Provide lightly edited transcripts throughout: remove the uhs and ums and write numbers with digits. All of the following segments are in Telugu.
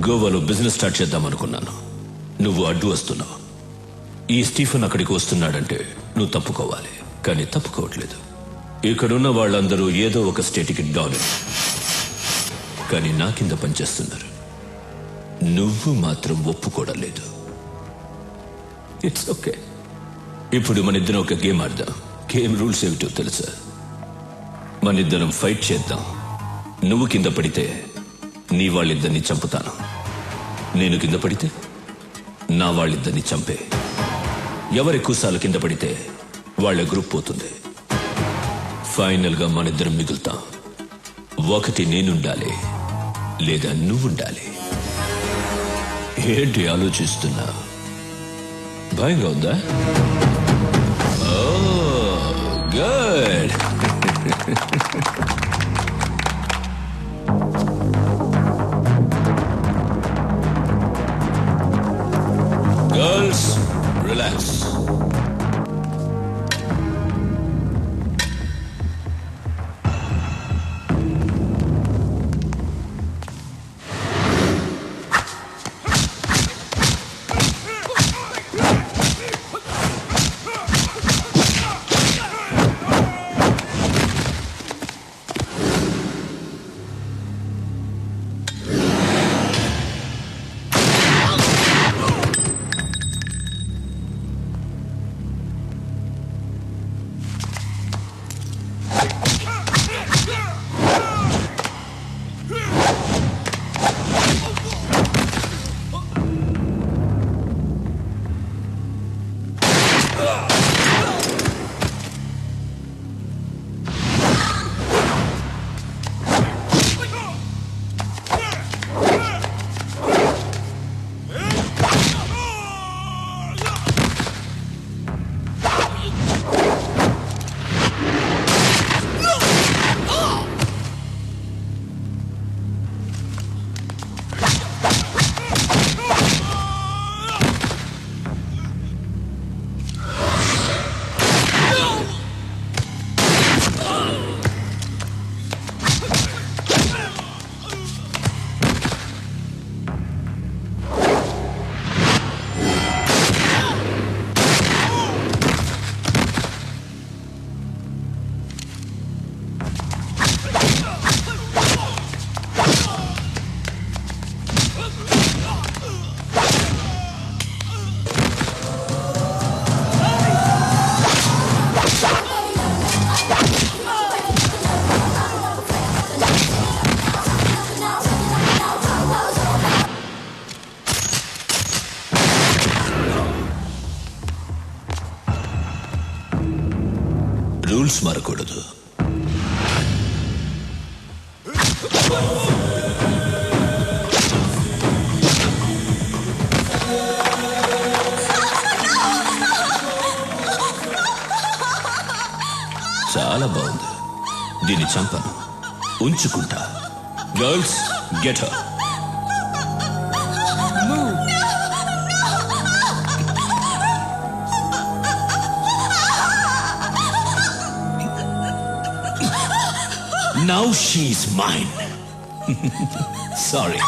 గోవాలో బిజినెస్ స్టార్ట్ చేద్దామనుకున్నాను. నువ్వు అడ్డు వస్తున్నావు. ఈ స్టీఫెన్ అక్కడికి వస్తున్నాడంటే నువ్వు తప్పుకోవాలి, కానీ తప్పుకోవట్లేదు. ఇక్కడున్న వాళ్ళందరూ ఏదో ఒక స్టేట్కి డాలర్, కానీ నా కింద పనిచేస్తున్నారు. నువ్వు మాత్రం ఒప్పుకోవడం లేదు. It's okay. ఇప్పుడు మన ఇద్దరం ఒక గేమ్ ఆడదాం. గేమ్ రూల్స్ ఏమిటో తెలుసా? మన ఇద్దరం ఫైట్ చేద్దాం. నువ్వు కింద పడితే నీ వాళ్ళిద్దరిని చంపుతాను. నేను కింద పడితే నా వాళ్ళిద్దరిని చంపే. ఎవరి కూసాలు కింద పడితే వాళ్ళ గ్రూప్ పోతుంది. ఫైనల్ గా మనిద్దరం మిగులుతాం. ఒకటి నేనుండాలి, లేదా నువ్వుండాలి. ఏంటి ఆలోచిస్తున్నా? భయంగా ఉందా? Oh good. Girls, relax. Rules మారకూడదు. చాలా బాగుంది. దీన్ని చంపను, ఉంచుకుంటా. Girls, get her. Now she's mine. Sorry.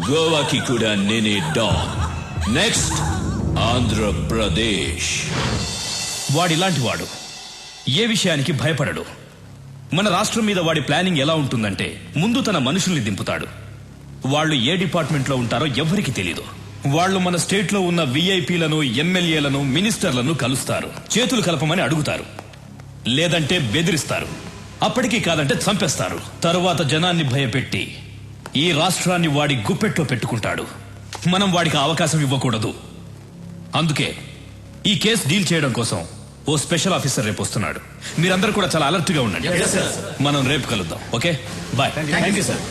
గోవాకి కూడా నేనే డాన్. నెక్స్ట్ ఆంధ్రప్రదేశ్. వాడిలాంటి వాడు ఏ విషయానికి భయపడడు. మన రాష్ట్రం మీద వాడి ప్లానింగ్ ఎలా ఉంటుందంటే, ముందు తన మనుషుల్ని దింపుతాడు. వాళ్ళు ఏ డిపార్ట్మెంట్లో ఉంటారో ఎవ్వరికి తెలీదు. వాళ్ళు మన స్టేట్ లో ఉన్న విఐపీలను, ఎమ్మెల్యేలను, మినిస్టర్లను కలుస్తారు. చేతులు కలపమని అడుగుతారు, లేదంటే బెదిరిస్తారు. అప్పటికీ కాదంటే చంపేస్తారు. తరువాత జనాన్ని భయపెట్టి ఈ రాష్ట్రాన్ని వాడి గుప్పెట్లో పెట్టుకుంటాడు. మనం వాడికి అవకాశం ఇవ్వకూడదు. అందుకే ఈ కేసు డీల్ చేయడం కోసం ఓ స్పెషల్ ఆఫీసర్ రేపు వస్తున్నాడు. మీరందరూ కూడా చాలా అలర్ట్ గా ఉండండి. మనం రేపు కలుద్దాం. Okay, bye. సార్.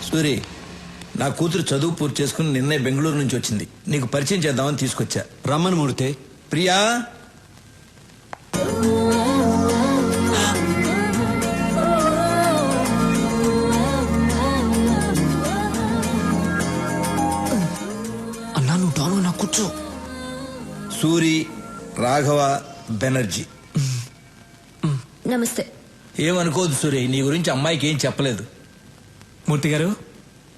సూరి, నా కూతురు చదువు పూర్తి చేసుకుని నిన్నే బెంగళూరు నుంచి వచ్చింది. నీకు పరిచయం చేద్దామని తీసుకొచ్చా. రమ్మని మూర్తి. ప్రియా, అన్నా నువ్వు డాను నా కూర్చో. సూరి, రాఘవ బెనర్జీ. నమస్తే. ఏమనుకోదు సూరి, నీ గురించి అమ్మాయికి ఏం చెప్పలేదు. మూర్తి గారు,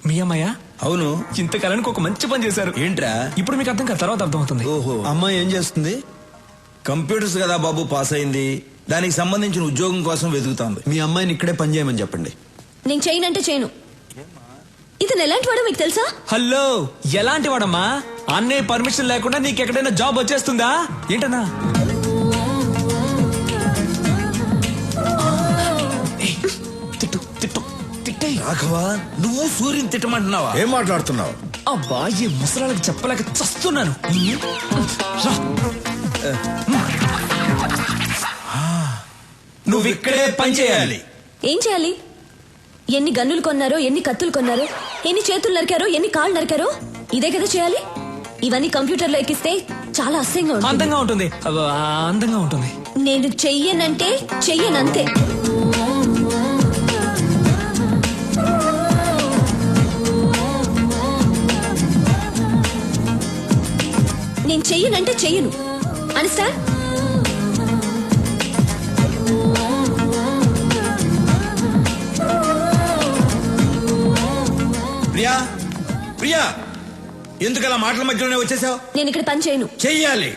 మీ అమ్మాయ? అవును. ఇంతకాలానికి ఒక మంచి పని చేశారు. ఏంట్రా? ఇప్పుడు మీకు అర్థం కాదు, తర్వాత అర్థమవుతుంది. ఓహో, అమ్మాయి ఏం చేస్తుంది? కంప్యూటర్స్ కదా బాబు పాస్ అయింది. దానికి సంబంధించిన ఉద్యోగం కోసం వెతుకుతాంది. మీ అమ్మాయిని ఇక్కడే పని చేయమని చెప్పండి. నేను చేయనంటే చేయను. ఇతను ఎలాంటి వాడో మీకు తెలుసా? హలో, ఎలాంటి వాడమ్మా? అన్నయ్య పర్మిషన్ లేకుండా నీకు ఎక్కడైనా జాబ్ వచ్చేస్తుందా ఏంటన్నా? తిట్టు తిట్టు తిట్టే. రాఘవ, నువ్వు సూర్యుని తిట్టమంటున్నావా? ఏం మాట్లాడుతున్నావు? అబ్బా, ఈ ముసలాళ్ళకి చెప్పలేక చస్తున్నాను. రా. నువ్వు ఇక్కడే పని చేయాలి. ఏం చేయాలి? ఎన్ని గన్నులు కొన్నారో, ఎన్ని కత్తులు కొన్నారో, ఎన్ని చేతులు నరికారో, ఎన్ని కాళ్ళు నరికారో, ఇదే కదా చేయాలి. ఇవన్నీ కంప్యూటర్లో ఎక్కిస్తే చాలా అసహ్యంగా ఉంటుంది. అందంగా ఉంటుంది. అబ్బా, అందంగా ఉంటుంది. నేను చెయ్యనంటే చెయ్యనంతే. నేను చెయ్యనంటే చెయ్యను. అండర్స్టాండ్? ప్రియా, ప్రియా, ఎందుకలా మాటల మధ్యలోనే వచ్చేసావు? నేను ఇక్కడ పని చేయను. చెయ్యాలి.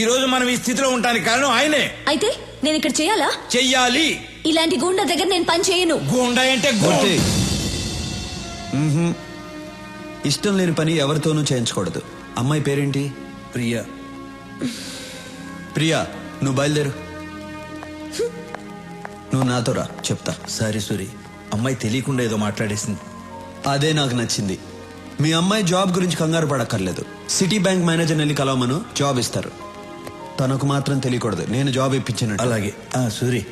ఈ రోజు మనం ఈ స్థితిలో ఉండడానికి కారణం ఆయనే. అయితే నేను ఇక్కడ చేయాలా? చెయ్యాలి. ఇలాంటి గూండా దగ్గర నేను పని చేయను. గూండా అంటే మూర్తి, ఇష్టం లేని పని ఎవరితోనూ చేయించకూడదు. అమ్మాయి పేరేంటి? ప్రియా. ప్రియా, నువ్వు బయలుదేరు. నువ్వు నాతో రా, చెప్తా. సారీ సూరి, అమ్మాయి తెలియకుండా ఏదో మాట్లాడేసింది. అదే నాకు నచ్చింది. మీ అమ్మాయి జాబ్ గురించి కంగారు పడక్కర్లేదు. సిటీ బ్యాంక్ మేనేజర్ వెళ్ళి కలవమను, జాబ్ ఇస్తారు. తనకు మాత్రం తెలియకూడదు నేను జాబ్ ఇప్పించినట్టు. అలాగే. సూరి,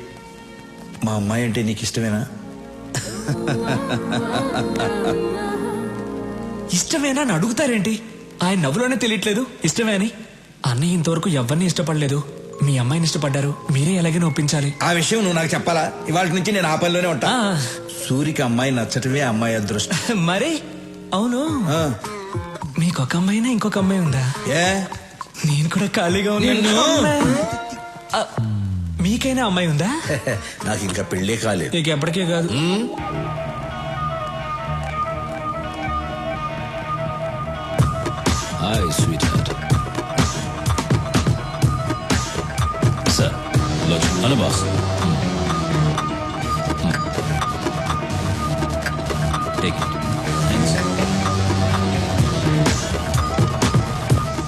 మా అమ్మాయి అంటే నీకు ఇష్టమేనా? ఇష్టమేనా అని అడుగుతారేంటి? ఆయన నవ్వులోనే తెలియట్లేదు ఇష్టమే అని. అన్నయ్య ఇంతవరకు ఎవరిని ఇష్టపడలేదు. మీ అమ్మాయిని ఇష్టపడ్డారు. మీరే ఎలాగైనా ఒప్పించాలి. ఆ విషయం నువ్వు నాకు చెప్పాలా? ఇవాళ నుంచి నేను ఆ పనిలోనే ఉంటా. సూరికి అమ్మాయి నచ్చటమే అమ్మాయి అదృష్టం. మరి అవును, మీకు ఒక అమ్మాయినా ఇంకొక అమ్మాయి ఉందా? ఏ, నేను కూడా ఖాళీగా ఉన్నాను. మీకైనా అమ్మాయి ఉందా? నాకు ఇంకా పెళ్ళే కాలేదు. నీకు ఎప్పటికే కాదు. Hi sweet heart. Sir, Lochan. Hello boss. Take it. Thanks.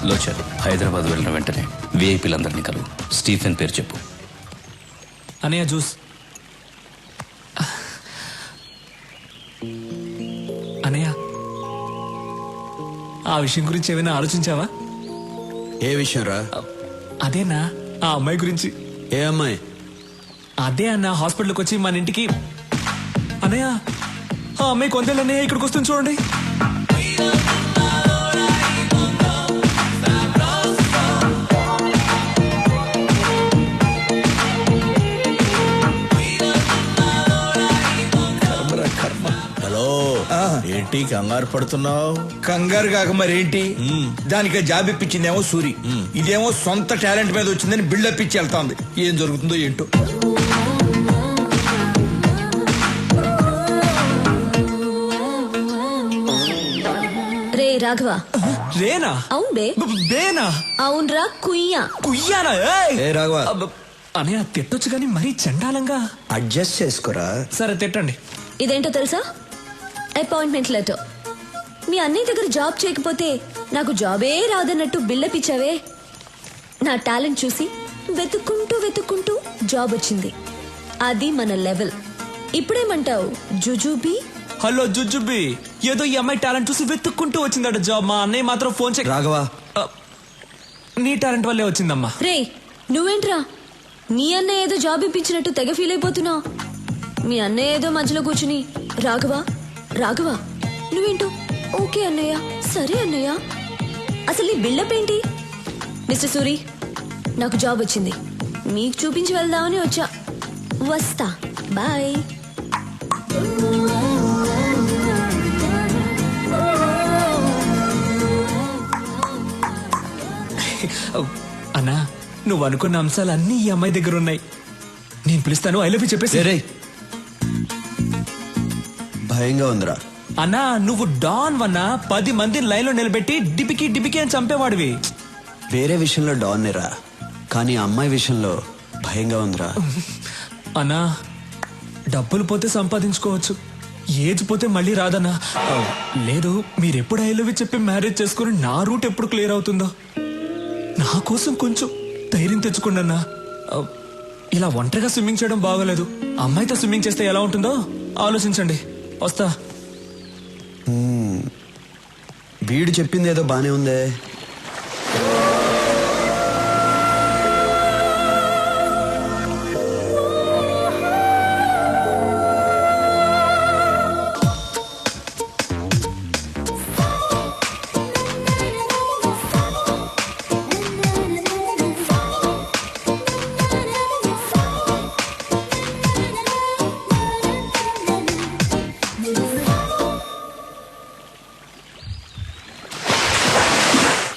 Lochan, Hyderabad వెళ్ళిన వెంటనే విఐపీలందరినీ కలువు. స్టీఫెన్ పేరు చెప్పు. అన్నయ్య జ్యూస్. అన్నయ్య, ఆ విషయం గురించి ఏమైనా ఆలోచించావా? ఏ విషయం రా? అదేనా, ఆ అమ్మాయి గురించి. ఏ అమ్మాయి? అదే అన్న, హాస్పిటల్కి వచ్చి మన ఇంటికి. అన్నయ్య, ఆ అమ్మాయి కొందేళ్ళు అన్నయ్య ఇక్కడికి వస్తుంది చూడండి. హలో, ఏంటి కంగారు పడుతున్నావు? కంగారు కాక మరేంటి? దానికి జాబ్ ఇప్పించిందేమో సూరి, ఇదేమో సొంత టాలెంట్ మీద వచ్చిందని బిల్డప్ ఇచ్చి వెళ్తాంది. ఏం జరుగుతుందో ఏంటో. రే రాఘవ. రేనా? అవును బే. బేనా? అవునరా కుయ్యా. కుయ్యానా? ఏ రాఘవ, అన్నయ్య తిట్టొచ్చు కానీ మరీ చండాలంగా. అడ్జస్ట్ చేసుకోరా. సరే తిట్టండి. ఇదేంటో తెలుసా? Appointment letter. మీ అన్నయ్య దగ్గర జాబ్ చేయకపోతే నాకు జాబే రాదన్నట్టు బిల్డప్ ఇచ్చావే. నా టాలెంట్ చూసి వెతుక్కుంటూ జాబ్ వచ్చింది. అది మన లెవెల్. ఇప్పుడేమంటావు జుజుబీ? హలో జుజుబి, ఏదో ఈ అమ్మాయి టాలెంట్ చూసి వెతుక్కుంటూ వచ్చిందట జాబ్. మా అన్నయ్య మాత్రం ఫోన్ చేయ. రాఘవ, నీ టాలెంట్ వల్లే వచ్చిందమ్మా. రే నువ్వేంట్రా మీ అన్నయ్య ఏదో జాబ్ ఇప్పించినట్టు తెగ ఫీల్ అయిపోతున్నావు. మీ అన్నయ్య ఏదో మధ్యలో కూర్చుని రాఘవా రాఘవా నువ్వేంటో ఓకే అన్నయ్య సరే అన్నయ్య. అసలు నీ బిల్డప్ ఏంటి? మిస్టర్ సూరి నాకు జాబ్ వచ్చింది, మీకు చూపించి వెళ్దామని వచ్చా. వస్తా బాయ్. అన్నా నువ్వు అనుకున్న అంశాలు అన్నీ ఈ అమ్మాయి దగ్గర ఉన్నాయి. నేను పిలుస్తాను, ఐ లవ్ యూ చెప్పేసి. రేయ్, భయంగా ఉందిరా. అన్నా నువ్వు డాన్ వన్నా 10 మందిని లైన్ లో నిలబెట్టి డిపికి డిపికి అని చంపేవాడివి. వేరే విషయంలో డాన్నేరా, కానీ ఆ అమ్మాయి విషయంలో భయంగా ఉందిరా. అన్నా డబ్బులు పోతే సంపాదించుకోవచ్చు, ఏజ్ పోతే మళ్ళీ రాదన్నా. లేదు మీరెప్పుడు ఐ లవ్ యూ చెప్పి మ్యారేజ్ చేసుకుని నా రూట్ ఎప్పుడు క్లియర్ అవుతుందో. నా కోసం కొంచెం ధైర్యం తెచ్చుకోండి అన్నా. ఇలా ఒంటరిగా స్విమ్మింగ్ చేయడం బాగోలేదు. అమ్మాయితో స్విమ్మింగ్ చేస్తే ఎలా ఉంటుందో ఆలోచించండి. వస్తా. వీడు చెప్పింది ఏదో బానే ఉందే.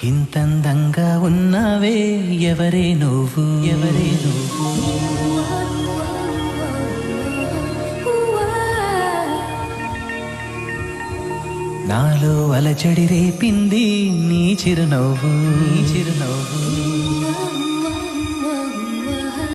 ఇంతందంగా ఉన్నావే ఎవరే నువ్వు ఎవరే నువ్వు నాలో అలచడి రేపింది నీ చిరునవ్వు నీ చిరునవ్వు